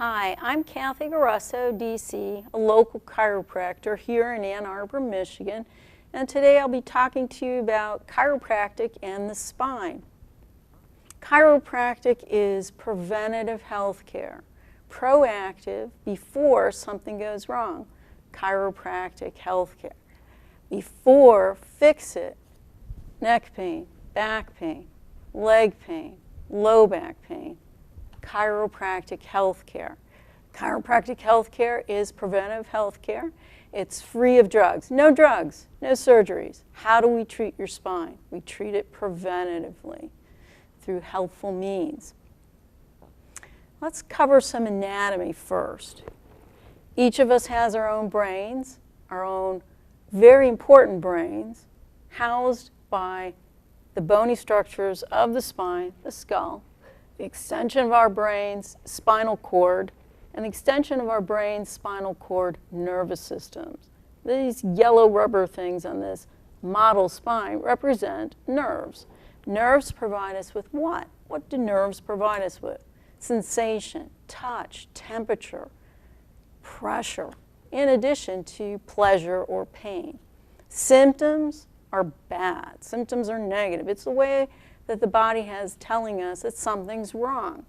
Hi, I'm Kathy Guerreso, DC, a local chiropractor here in Ann Arbor, Michigan, and today I'll be talking to you about chiropractic and the spine. Chiropractic is preventative health care, proactive before something goes wrong. Chiropractic health care. Before, fix it. Neck pain, back pain, leg pain, low back pain. Chiropractic health care. Chiropractic health care is preventive health care. It's free of drugs, no surgeries. How do we treat your spine? We treat it preventatively through helpful means. Let's cover some anatomy first. Each of us has our own brains, our own very important brains, housed by the bony structures of the spine, the skull, the extension of our brain's spinal cord, and the extension of our brain's spinal cord nervous systems. These yellow rubber things on this model spine represent nerves. Nerves provide us with what? What do nerves provide us with? Sensation, touch, temperature, pressure, in addition to pleasure or pain. Symptoms are bad. Symptoms are negative. It's the way that the body has telling us that something's wrong.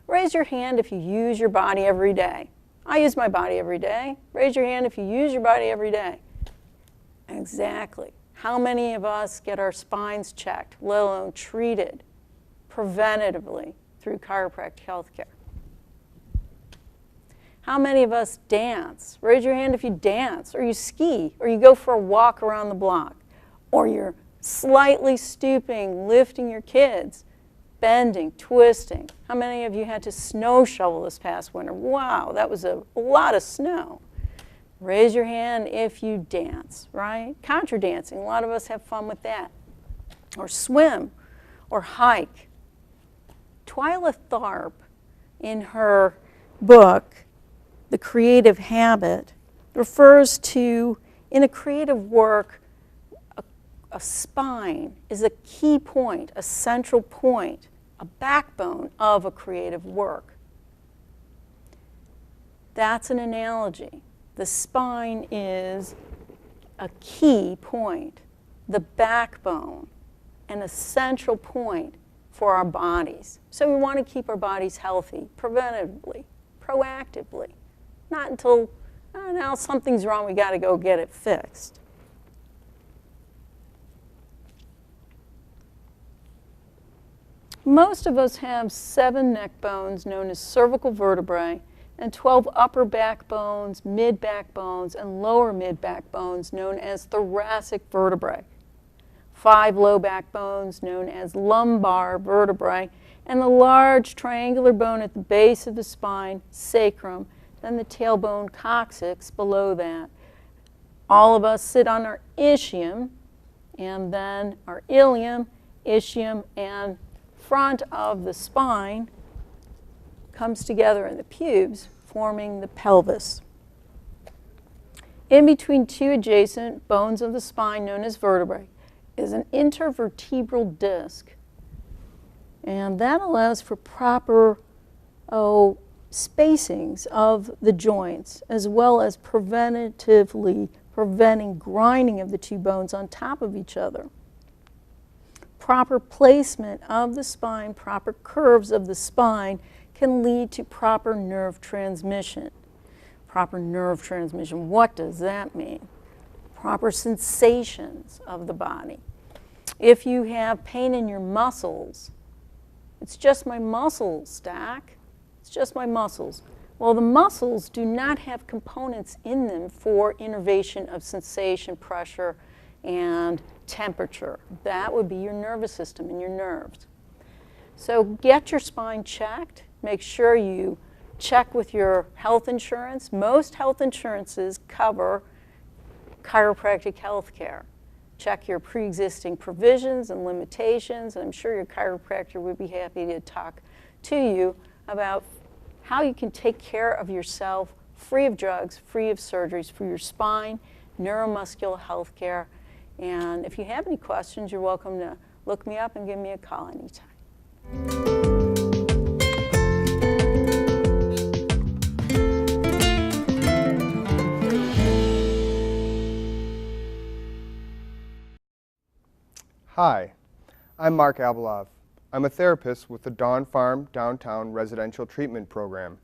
Raise your hand if you use your body every day. I use my body every day. Raise your hand if you use your body every day. Exactly. How many of us get our spines checked, let alone treated preventatively through chiropractic health care? How many of us dance? Raise your hand if you dance, or you ski, or you go for a walk around the block, or you're slightly stooping, lifting your kids, bending, twisting. How many of you had to snow shovel this past winter? Wow, that was a lot of snow. Raise your hand if you dance, right? Contra dancing, a lot of us have fun with that. Or swim, or hike. Twyla Tharp, in her book, The Creative Habit, refers to, in a creative work, a spine is a key point, a central point, a backbone of a creative work. That's an analogy. The spine is a key point, the backbone, and a central point for our bodies. So we want to keep our bodies healthy, preventatively, proactively, not until, oh, now something's wrong, we got to go get it fixed. Most of us have 7 neck bones known as cervical vertebrae and 12 upper back bones, mid back bones, and lower mid back bones known as thoracic vertebrae. 5 low back bones known as lumbar vertebrae, and the large triangular bone at the base of the spine, sacrum, then the tailbone coccyx below that. All of us sit on our ischium, and then our ilium, ischium, and front of the spine comes together in the pubes, forming the pelvis. In between 2 adjacent bones of the spine, known as vertebrae, is an intervertebral disc. And that allows for proper spacings of the joints, as well as preventatively preventing grinding of the 2 bones on top of each other. Proper placement of the spine, proper curves of the spine can lead to proper nerve transmission. Proper nerve transmission, what does that mean? Proper sensations of the body. If you have pain in your muscles, it's just my muscles, Doc. It's just my muscles. Well, the muscles do not have components in them for innervation of sensation, pressure, and temperature. That would be your nervous system and your nerves. So get your spine checked. Make sure you check with your health insurance. Most health insurances cover chiropractic health care. Check your pre-existing provisions and limitations. I'm sure your chiropractor would be happy to talk to you about how you can take care of yourself free of drugs, free of surgeries for your spine, neuromuscular health care. And if you have any questions, you're welcome to look me up and give me a call anytime. Hi, I'm Mark Abalov. I'm a therapist with the Dawn Farm Downtown Residential Treatment Program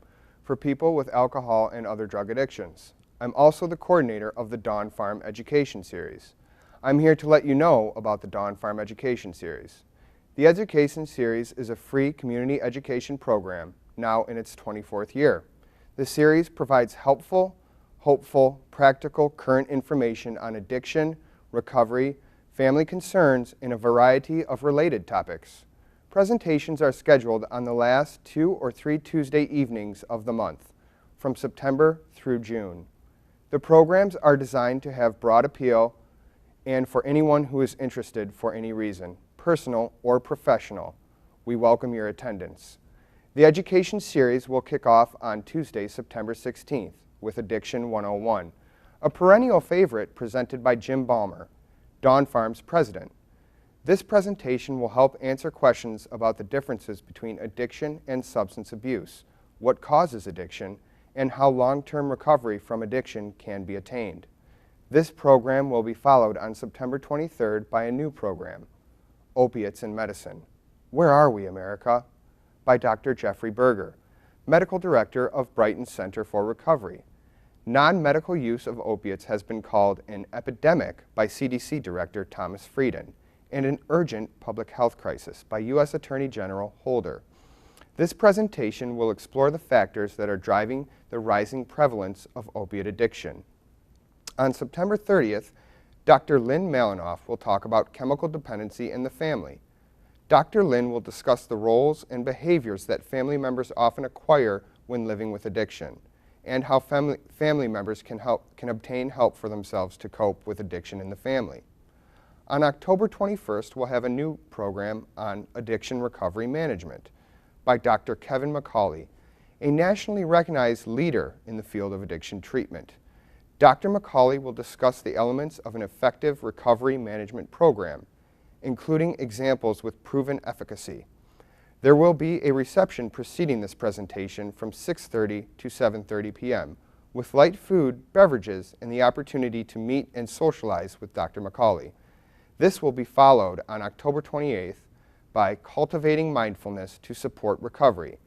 for people with alcohol and other drug addictions. I'm also the coordinator of the Dawn Farm Education Series. I'm here to let you know about the Dawn Farm Education Series. The Education Series is a free community education program now in its 24th year. The series provides helpful, hopeful, practical, current information on addiction, recovery, family concerns, and a variety of related topics. Presentations are scheduled on the last 2 or 3 Tuesday evenings of the month, from September through June. The programs are designed to have broad appeal and for anyone who is interested for any reason, personal or professional. We welcome your attendance. The Education Series will kick off on Tuesday, September 16th with Addiction 101, a perennial favorite presented by Jim Ballmer, Dawn Farm's president. This presentation will help answer questions about the differences between addiction and substance abuse, what causes addiction, and how long-term recovery from addiction can be attained. This program will be followed on September 23rd by a new program, Opiates in Medicine. Where Are We, America? By Dr. Jeffrey Berger, Medical Director of Brighton Center for Recovery. Non-medical use of opiates has been called an epidemic by CDC Director Thomas Frieden and an urgent public health crisis by U.S. Attorney General Holder. This presentation will explore the factors that are driving the rising prevalence of opiate addiction. On September 30th, Dr. Lynn Malinoff will talk about chemical dependency in the family. Dr. Lynn will discuss the roles and behaviors that family members often acquire when living with addiction, and how family members can obtain help for themselves to cope with addiction in the family. On October 21st, we'll have a new program on addiction recovery management by Dr. Kevin McCauley, a nationally recognized leader in the field of addiction treatment. Dr. McCauley will discuss the elements of an effective recovery management program, including examples with proven efficacy. There will be a reception preceding this presentation from 6:30 to 7:30 p.m. with light food, beverages, and the opportunity to meet and socialize with Dr. McCauley. This will be followed on October 28th by Cultivating Mindfulness to Support Recovery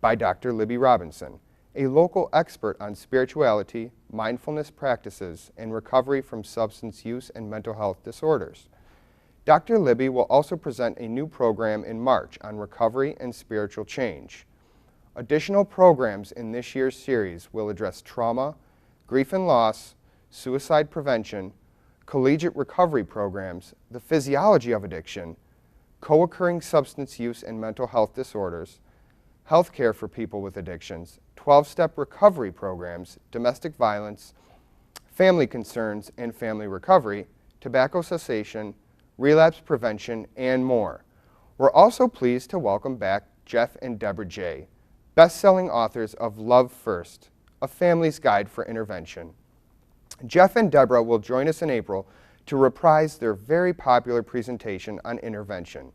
by Dr. Libby Robinson, a local expert on spirituality, mindfulness practices, and recovery from substance use and mental health disorders. Dr. Libby will also present a new program in March on recovery and spiritual change. Additional programs in this year's series will address trauma, grief and loss, suicide prevention, collegiate recovery programs, the physiology of addiction, co-occurring substance use and mental health disorders, healthcare for people with addictions, 12-step recovery programs, domestic violence, family concerns and family recovery, tobacco cessation, relapse prevention, and more. We're also pleased to welcome back Jeff and Deborah J., best-selling authors of Love First, A Family's Guide for Intervention. Jeff and Deborah will join us in April to reprise their very popular presentation on intervention,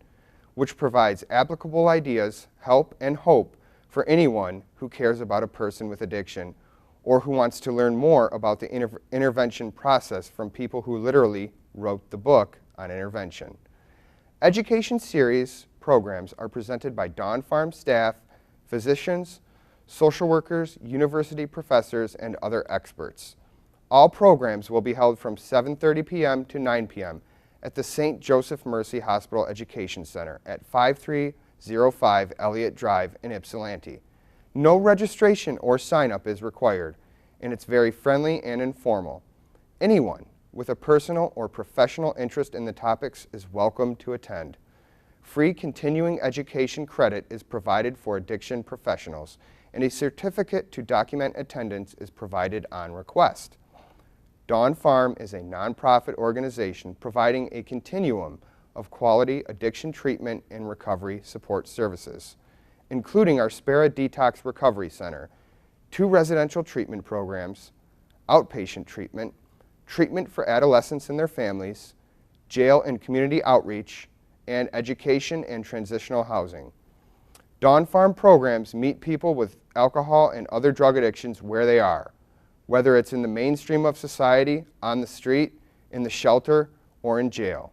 which provides applicable ideas, help, and hope for anyone who cares about a person with addiction or who wants to learn more about the intervention process from people who literally wrote the book on intervention. Education series programs are presented by Dawn Farm staff, physicians, social workers, university professors, and other experts. All programs will be held from 7:30 p.m. to 9 p.m. at the St. Joseph Mercy Hospital Education Center at 5305 Elliott Drive in Ypsilanti. No registration or sign-up is required, and it's very friendly and informal. Anyone with a personal or professional interest in the topics is welcome to attend. Free continuing education credit is provided for addiction professionals, and a certificate to document attendance is provided on request. Dawn Farm is a nonprofit organization providing a continuum of quality addiction treatment and recovery support services, including our Spera Detox Recovery Center, 2 residential treatment programs, outpatient treatment, treatment for adolescents and their families, jail and community outreach, and education and transitional housing. Dawn Farm programs meet people with alcohol and other drug addictions where they are, whether it's in the mainstream of society, on the street, in the shelter, or in jail.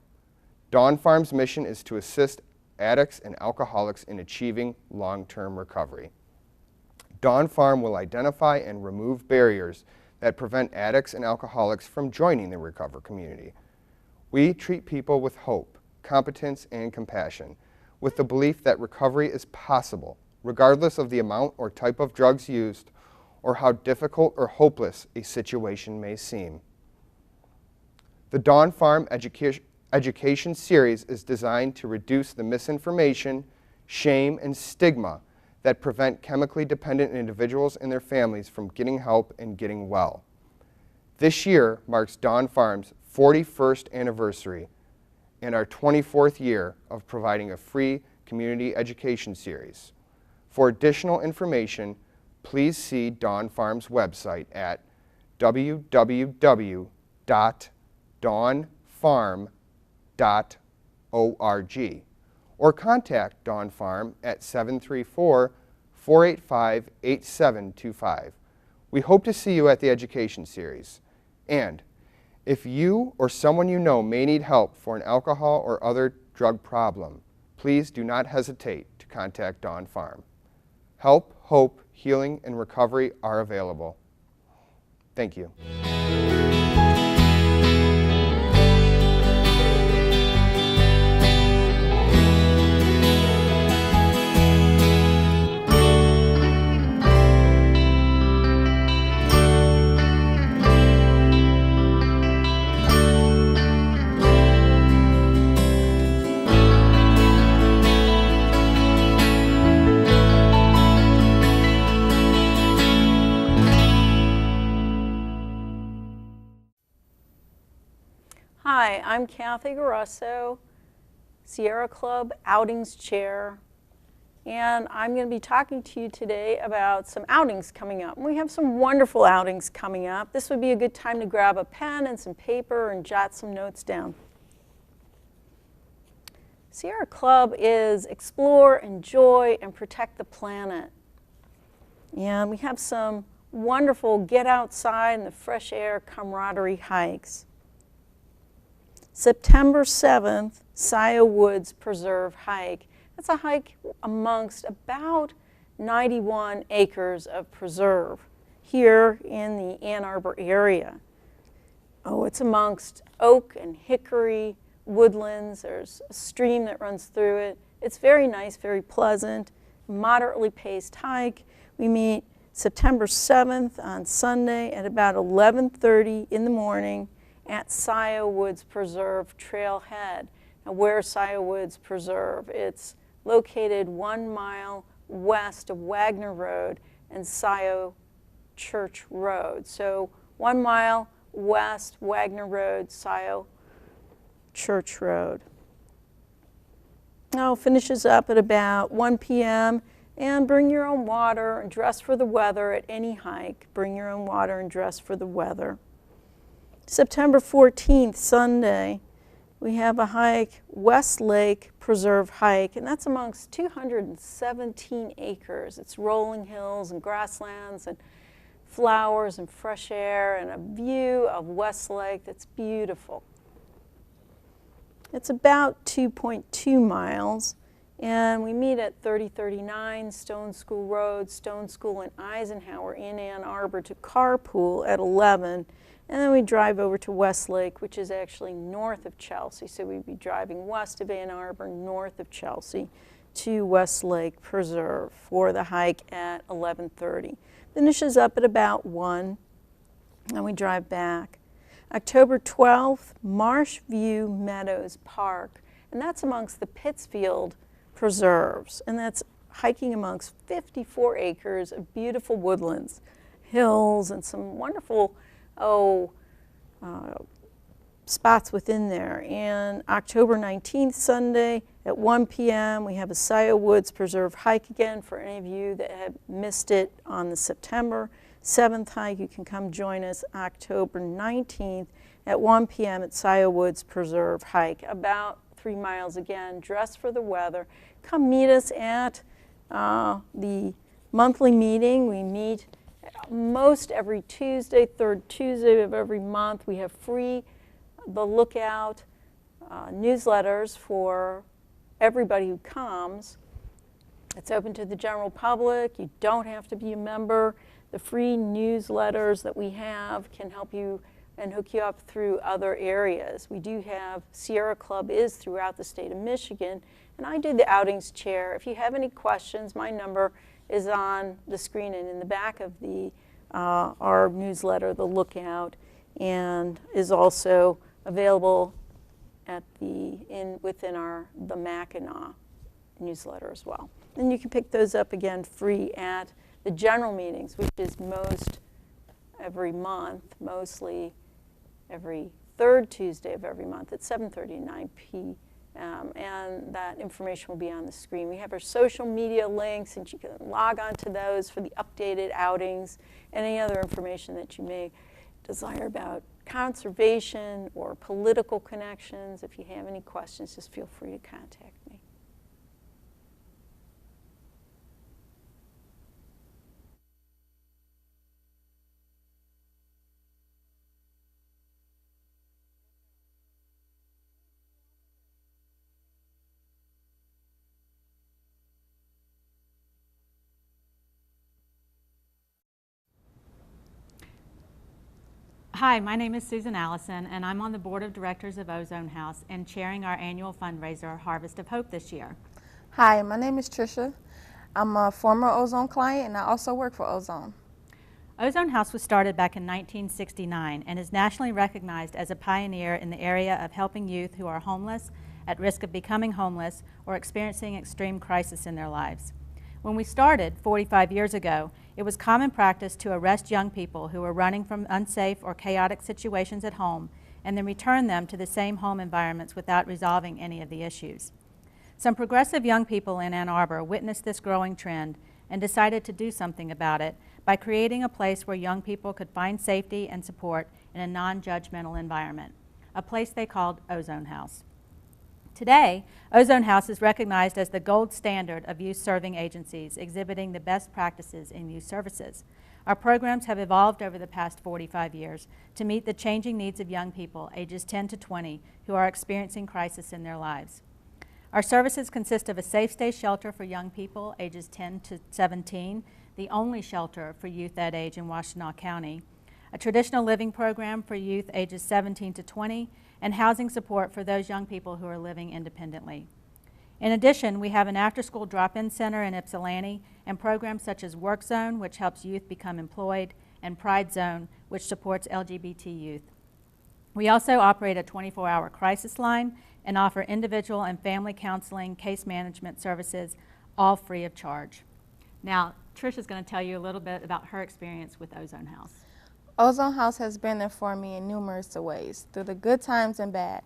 Dawn Farm's mission is to assist addicts and alcoholics in achieving long-term recovery. Dawn Farm will identify and remove barriers that prevent addicts and alcoholics from joining the recover community. We treat people with hope, competence, and compassion, with the belief that recovery is possible, regardless of the amount or type of drugs used, or how difficult or hopeless a situation may seem. The Dawn Farm Education Series is designed to reduce the misinformation, shame, and stigma that prevent chemically dependent individuals and their families from getting help and getting well. This year marks Dawn Farm's 41st anniversary and our 24th year of providing a free community education series. For additional information, please see Dawn Farm's website at www.dawnfarm.org or contact Dawn Farm at 734-485-8725. We hope to see you at the education series. And if you or someone you know may need help for an alcohol or other drug problem, please do not hesitate to contact Dawn Farm. Help, hope, healing, and recovery are available. Thank you. Hi, I'm Kathy Guerreso, Sierra Club Outings Chair, and I'm going to be talking to you today about some outings coming up. We have some wonderful outings coming up. This would be a good time to grab a pen and some paper and jot some notes down. Sierra Club is explore, enjoy, and protect the planet. And we have some wonderful get outside in the fresh air camaraderie hikes. September 7th, Scioto Woods Preserve hike. That's a hike amongst about 91 acres of preserve here in the Ann Arbor area. Oh, it's amongst oak and hickory woodlands. There's a stream that runs through it. It's very nice, very pleasant, moderately paced hike. We meet September 7th on Sunday at about 11:30 in the morning at Scioto Woods Preserve Trailhead. Now, where's Scioto Woods Preserve? It's located 1 mile west of Wagner Road and Scioto Church Road. So 1 mile west, Wagner Road, Scioto Church Road. Now, finishes up at about 1 p.m. And bring your own water and dress for the weather at any hike. Bring your own water and dress for the weather. September 14th, Sunday, we have a hike, West Lake Preserve hike, and that's amongst 217 acres. It's rolling hills and grasslands and flowers and fresh air and a view of West Lake that's beautiful. It's about 2.2 miles, and we meet at 3039 Stone School Road, Stone School and Eisenhower in Ann Arbor to carpool at 11. And then we drive over to West Lake, which is actually north of Chelsea. So we'd be driving west of Ann Arbor, north of Chelsea, to West Lake Preserve for the hike at 11:30. Finishes up at about 1, and we drive back. October 12th, Marsh View Meadows Park, and that's amongst the Pittsfield Preserves, and that's hiking amongst 54 acres of beautiful woodlands, hills, and some wonderful spots within there. And October 19th, Sunday at 1 p.m., we have a Scioto Woods Preserve hike again. For any of you that have missed it on the September 7th hike, you can come join us October 19th at 1 p.m. at Scioto Woods Preserve hike, about 3 miles again. Dress for the weather. Come meet us at the monthly meeting. We meet most every Tuesday, third Tuesday of every month. We have free The Lookout newsletters for everybody who comes. It's open to the general public. You don't have to be a member. The free newsletters that we have can help you and hook you up through other areas. We do have, Sierra Club is throughout the state of Michigan, and I do the outings chair. If you have any questions, my number is on the screen and in the back of the our newsletter, The Lookout, and is also available at within the Mackinac newsletter as well. And you can pick those up again free at the general meetings, which is every month, mostly every third Tuesday of every month at 7:30 and 9 p.m. And that information will be on the screen. We have our social media links, and you can log on to those for the updated outings and any other information that you may desire about conservation or political connections. If you have any questions, just feel free to contact me. Hi, my name is Susan Allison, and I'm on the board of directors of Ozone House and chairing our annual fundraiser, Harvest of Hope, this year. Hi, my name is Tricia. I'm a former Ozone client, and I also work for Ozone. Ozone House was started back in 1969 and is nationally recognized as a pioneer in the area of helping youth who are homeless, at risk of becoming homeless, or experiencing extreme crisis in their lives. When we started 45 years ago, it was common practice to arrest young people who were running from unsafe or chaotic situations at home and then return them to the same home environments without resolving any of the issues. Some progressive young people in Ann Arbor witnessed this growing trend and decided to do something about it by creating a place where young people could find safety and support in a non-judgmental environment, a place they called Ozone House. Today, Ozone House is recognized as the gold standard of youth serving agencies, exhibiting the best practices in youth services. Our programs have evolved over the past 45 years to meet the changing needs of young people ages 10 to 20 who are experiencing crisis in their lives. Our services consist of a safe stay shelter for young people ages 10 to 17, the only shelter for youth that age in Washtenaw County, a traditional living program for youth ages 17 to 20, and housing support for those young people who are living independently. In addition, we have an after-school drop-in center in Ypsilanti and programs such as Work Zone, which helps youth become employed, and Pride Zone, which supports LGBT youth. We also operate a 24-hour crisis line and offer individual and family counseling, case management services, all free of charge. Now, Trisha's going to tell you a little bit about her experience with Ozone House. Ozone House has been there for me in numerous ways, through the good times and bad.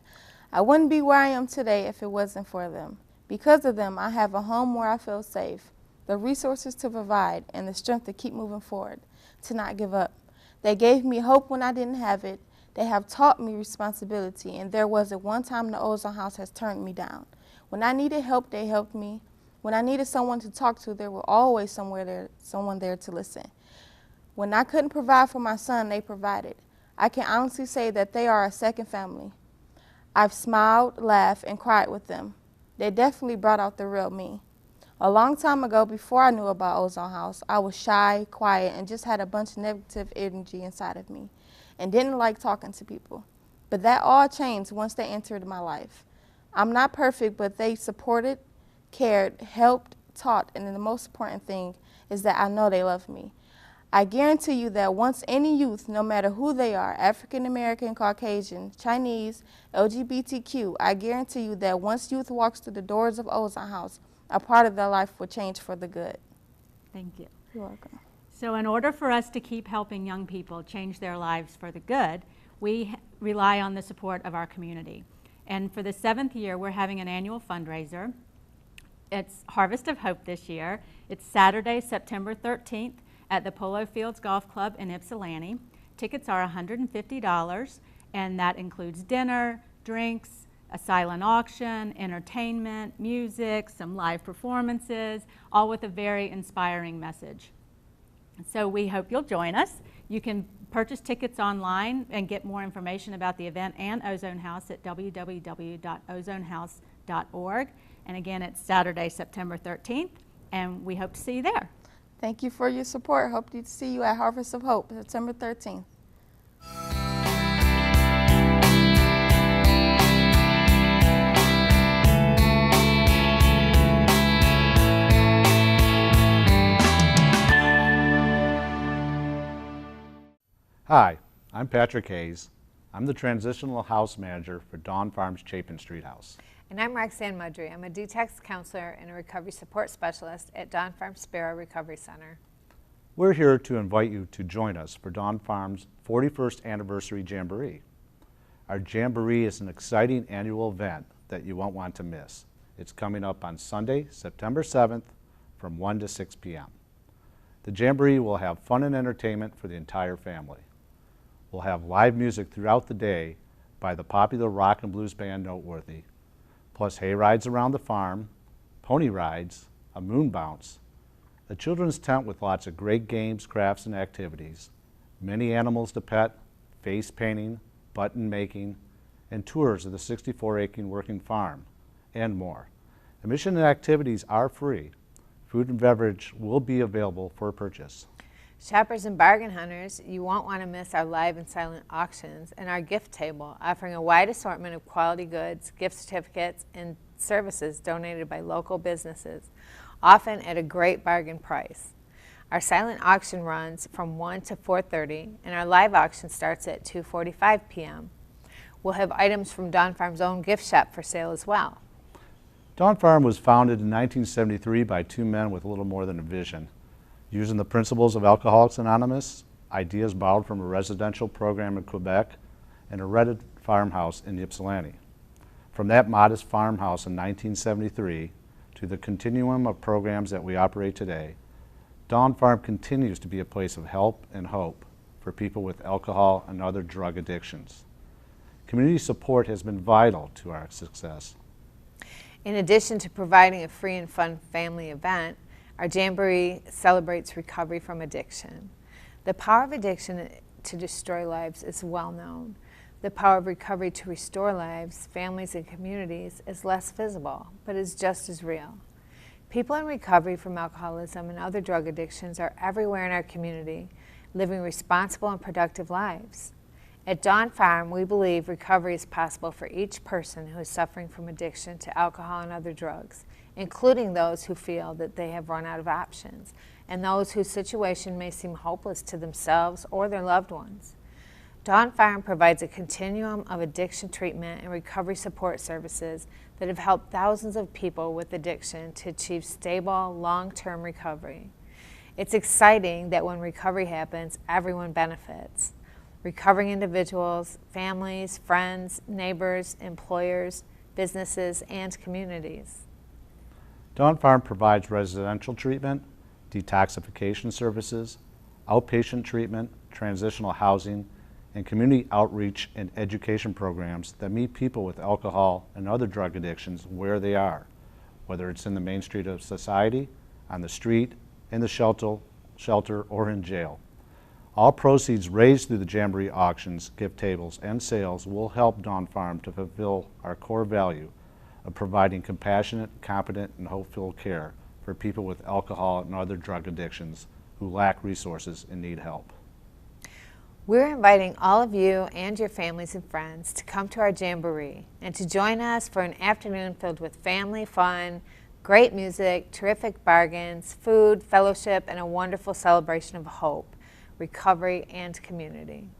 I wouldn't be where I am today if it wasn't for them. Because of them, I have a home where I feel safe, the resources to provide, and the strength to keep moving forward, to not give up. They gave me hope when I didn't have it. They have taught me responsibility, and there wasn't one time the Ozone House has turned me down. When I needed help, they helped me. When I needed someone to talk to, there were always someone there to listen. When I couldn't provide for my son, they provided. I can honestly say that they are a second family. I've smiled, laughed, and cried with them. They definitely brought out the real me. A long time ago, before I knew about Ozone House, I was shy, quiet, and just had a bunch of negative energy inside of me and didn't like talking to people. But that all changed once they entered my life. I'm not perfect, but they supported, cared, helped, taught, and the most important thing is that I know they love me. I guarantee you that once any youth, no matter who they are, African American, Caucasian, Chinese, LGBTQ, I guarantee you that once youth walks through the doors of Ozone House, a part of their life will change for the good. Thank you. You're welcome. So in order for us to keep helping young people change their lives for the good, we rely on the support of our community. And for the 7th year, we're having an annual fundraiser. It's Harvest of Hope this year. It's Saturday, September 13th. At the Polo Fields Golf Club in Ypsilanti. Tickets are $150, and that includes dinner, drinks, a silent auction, entertainment, music, some live performances, all with a very inspiring message. So we hope you'll join us. You can purchase tickets online and get more information about the event and Ozone House at www.ozonehouse.org. And again, it's Saturday, September 13th, and we hope to see you there. Thank you for your support. Hope to see you at Harvest of Hope, September 13th. Hi, I'm Patrick Hayes. I'm the Transitional House Manager for Dawn Farms Chapin Street House. And I'm Roxanne Mudry. I'm a detox counselor and a recovery support specialist at Dawn Farm Sparrow Recovery Center. We're here to invite you to join us for Dawn Farm's 41st Anniversary Jamboree. Our Jamboree is an exciting annual event that you won't want to miss. It's coming up on Sunday, September 7th from 1 to 6 p.m. The Jamboree will have fun and entertainment for the entire family. We'll have live music throughout the day by the popular rock and blues band Noteworthy, plus hay rides around the farm, pony rides, a moon bounce, a children's tent with lots of great games, crafts, and activities, many animals to pet, face painting, button making, and tours of the 64-acre working farm, and more. Admission and activities are free. Food and beverage will be available for purchase. Shoppers and bargain hunters, you won't want to miss our live and silent auctions and our gift table, offering a wide assortment of quality goods, gift certificates, and services donated by local businesses, often at a great bargain price. Our silent auction runs from 1 to 4:30, and our live auction starts at 2:45 p.m. We'll have items from Dawn Farm's own gift shop for sale as well. Dawn Farm was founded in 1973 by two men with little more than a vision. Using the principles of Alcoholics Anonymous, ideas borrowed from a residential program in Quebec, and a rented farmhouse in Ypsilanti. From that modest farmhouse in 1973 to the continuum of programs that we operate today, Dawn Farm continues to be a place of help and hope for people with alcohol and other drug addictions. Community support has been vital to our success. In addition to providing a free and fun family event, our Jamboree celebrates recovery from addiction. The power of addiction to destroy lives is well known. The power of recovery to restore lives, families, and communities is less visible, but is just as real. People in recovery from alcoholism and other drug addictions are everywhere in our community, living responsible and productive lives. At Dawn Farm, we believe recovery is possible for each person who is suffering from addiction to alcohol and other drugs, including those who feel that they have run out of options, and those whose situation may seem hopeless to themselves or their loved ones. Dawn Farm provides a continuum of addiction treatment and recovery support services that have helped thousands of people with addiction to achieve stable, long-term recovery. It's exciting that when recovery happens, everyone benefits. Recovering individuals, families, friends, neighbors, employers, businesses, and communities. Dawn Farm provides residential treatment, detoxification services, outpatient treatment, transitional housing, and community outreach and education programs that meet people with alcohol and other drug addictions where they are, whether it's in the main street of society, on the street, in the shelter, or in jail. All proceeds raised through the Jamboree auctions, gift tables, and sales will help Dawn Farm to fulfill our core value of providing compassionate, competent, and hope-filled care for people with alcohol and other drug addictions who lack resources and need help. We're inviting all of you and your families and friends to come to our Jamboree and to join us for an afternoon filled with family fun, great music, terrific bargains, food, fellowship, and a wonderful celebration of hope, recovery, and community.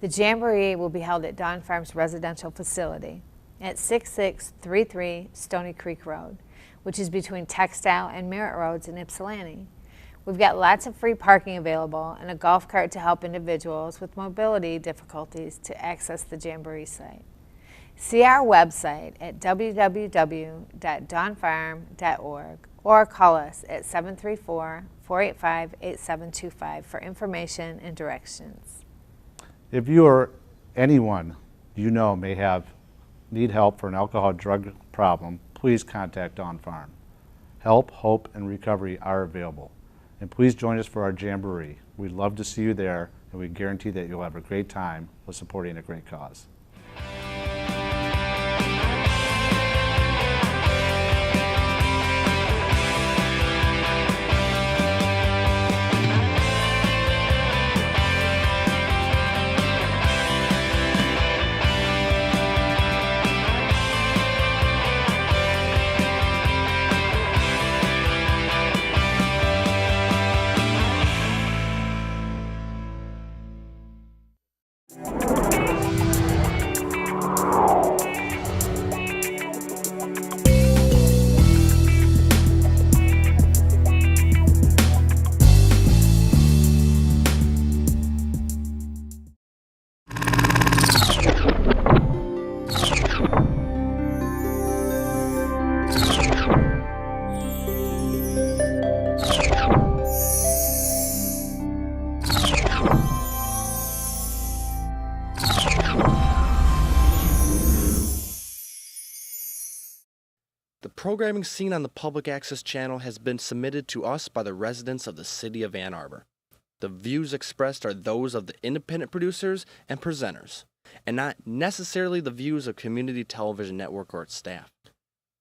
The Jamboree will be held at Dawn Farm's residential facility at 6633 Stony Creek Road, which is between Textile and Merritt Roads in Ypsilanti. We've got lots of free parking available and a golf cart to help individuals with mobility difficulties to access the Jamboree site. See our website at www.dawnfarm.org or call us at 734-485-8725 for information and directions. If you or anyone you know may need help for an alcohol drug problem, please contact Dawn Farm. Help, hope, and recovery are available. And please join us for our Jamboree. We'd love to see you there, and we guarantee that you'll have a great time with supporting a great cause. The programming seen on the Public Access Channel has been submitted to us by the residents of the City of Ann Arbor. The views expressed are those of the independent producers and presenters, and not necessarily the views of Community Television Network or its staff.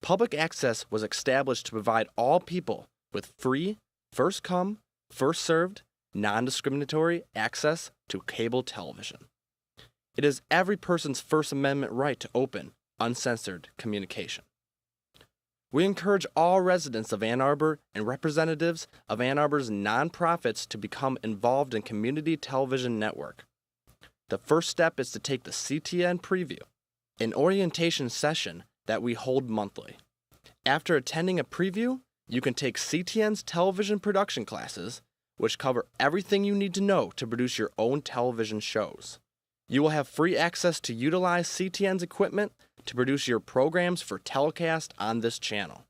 Public Access was established to provide all people with free, first-come, first-served, non-discriminatory access to cable television. It is every person's First Amendment right to open, uncensored communication. We encourage all residents of Ann Arbor and representatives of Ann Arbor's nonprofits to become involved in Community Television Network. The first step is to take the CTN preview, an orientation session that we hold monthly. After attending a preview, you can take CTN's television production classes, which cover everything you need to know to produce your own television shows. You will have free access to utilize CTN's equipment to produce your programs for telecast on this channel.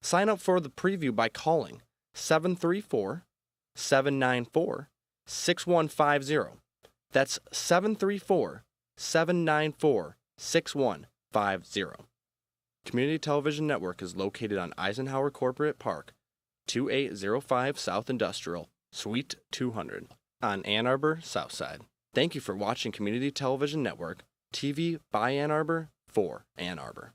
Sign up for the preview by calling 734-794-6150. That's 734-794-6150. Community Television Network is located on Eisenhower Corporate Park, 2805 South Industrial, Suite 200, on Ann Arbor South Side. Thank you for watching Community Television Network, TV by Ann Arbor, for Ann Arbor.